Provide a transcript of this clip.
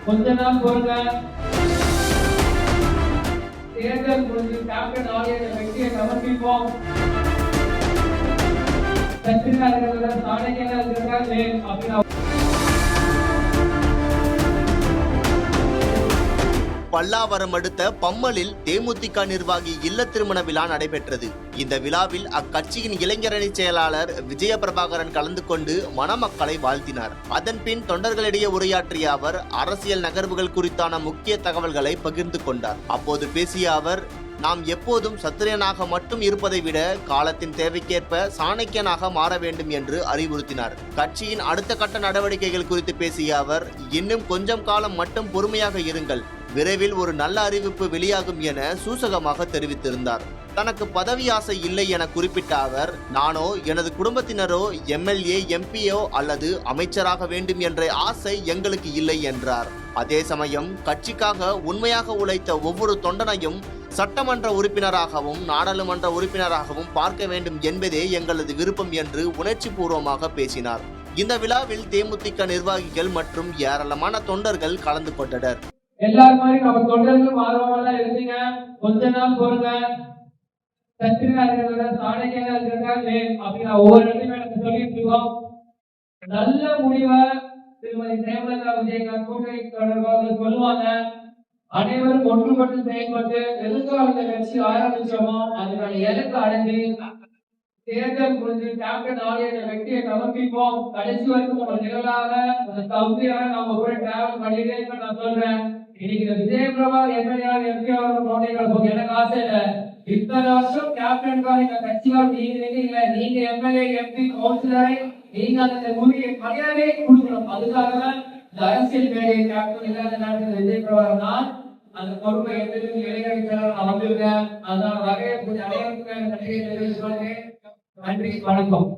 கொஞ்ச நாள் பொறுங்க. தேர்தல் முடிஞ்சு கேப்டன் ஆலய வெற்றியை சமர்ப்பிப்போம். பல்லாவரம் அடுத்த பம்மலில் தேமுதிக நிர்வாகி இல்ல திருமண விழா நடைபெற்றது. இந்த விழாவில் அக்கட்சியின் இளைஞரணி செயலாளர் விஜய பிரபாகரன் கலந்து கொண்டு மணமக்களை வாழ்த்தினார். அதன் பின் தொண்டர்களிடையே உரையாற்றிய அவர் அரசியல் நகர்வுகள் குறித்தான முக்கிய தகவல்களை பகிர்ந்து கொண்டார். அப்போது பேசிய அவர், நாம் எப்போதும் சத்திரியனாக மட்டும் இருப்பதை விட காலத்தின் தேவைக்கேற்ப சாணக்கியனாக மாற வேண்டும் என்று அறிவுறுத்தினார். கட்சியின் அடுத்த கட்ட நடவடிக்கைகள் குறித்து பேசிய அவர், இன்னும் கொஞ்சம் காலம் மட்டும் பொறுமையாக இருங்கள், விரைவில் ஒரு நல்ல அறிவிப்பு வெளியாகும் என சூசகமாக தெரிவித்திருந்தார். தனக்கு பதவி ஆசை இல்லை என குறிப்பிட்ட அவர், நானோ எனது குடும்பத்தினரோ எம்எல்ஏ எம்பியோ அல்லது அமைச்சராக வேண்டும் என்ற ஆசை எங்களுக்கு இல்லை என்றார். அதே சமயம் கட்சிக்காக உண்மையாக உழைத்த ஒவ்வொரு தொண்டனையும் சட்டமன்ற உறுப்பினராகவும் நாடாளுமன்ற உறுப்பினராகவும் பார்க்க வேண்டும் என்பதே எங்களது விருப்பம் என்று உணர்ச்சி பூர்வமாக பேசினார். இந்த விழாவில் தேமுதிக நிர்வாகிகள் மற்றும் ஏராளமான தொண்டர்கள் கலந்து கொண்டனர். எல்லாரும் மாதிரி நம்ம தொண்டர்களும் ஆர்வமா இருந்தீங்க. கொஞ்ச நாள் பொறுங்க. சத்திரியா இருக்கிறத சாணக்கியனா இருக்கிறதா அப்படின்னு ஒவ்வொரு இடத்தையும் எனக்கு சொல்லிட்டு இருக்கோம். நல்ல முடிவை திருமதி பிரேமலதா விஜயகாந்த் கூட்டணி தொடர்பாக சொல்லுவாங்க. அனைவரும் ஒன்றுபட்டு செயல்பட்டு எதிர்காலத்தை கட்சி ஆரம்பிச்சோமோ அதுக்கான இலக்கு அடைஞ்சு தேர்தல் முடிஞ்சு கேப்டன் ஆலய வெற்றியை சமர்ப்பிப்போம். கடைசி வரைக்கும் உங்க நிழலாக தகுதியாக நம்ம கூட டிராவல் பண்ணிட்டே இருக்க நான் சொல்றேன். இன்னைக்கு இந்த விஜய் பிரபாகர் எம்எல்ஏ எம்பி அவர்கள் எனக்கு ஆசை இல்லை. இத்தனை வருஷம் கேப்டன்காக இந்த கட்சியால் நீங்க இல்ல, நீங்க எம்எல்ஏ எம்பி கவுன்சிலரை நீங்க அந்த உரிய மரியாதையை கொடுக்கணும். அதுக்காக தான் இந்த அரசியல் மேடையை கேப்டன் இல்லாத நேரத்தில் விஜய் பிரபாகர் தான் அந்த பொறுப்பை எடுத்து இளைஞர்கள் நான் வந்திருக்கேன். அதனால வகையை கொஞ்சம் அனைவருக்கும் நன்றியை தெரிவித்துக் கொள்கிறேன். நன்றி, வணக்கம்.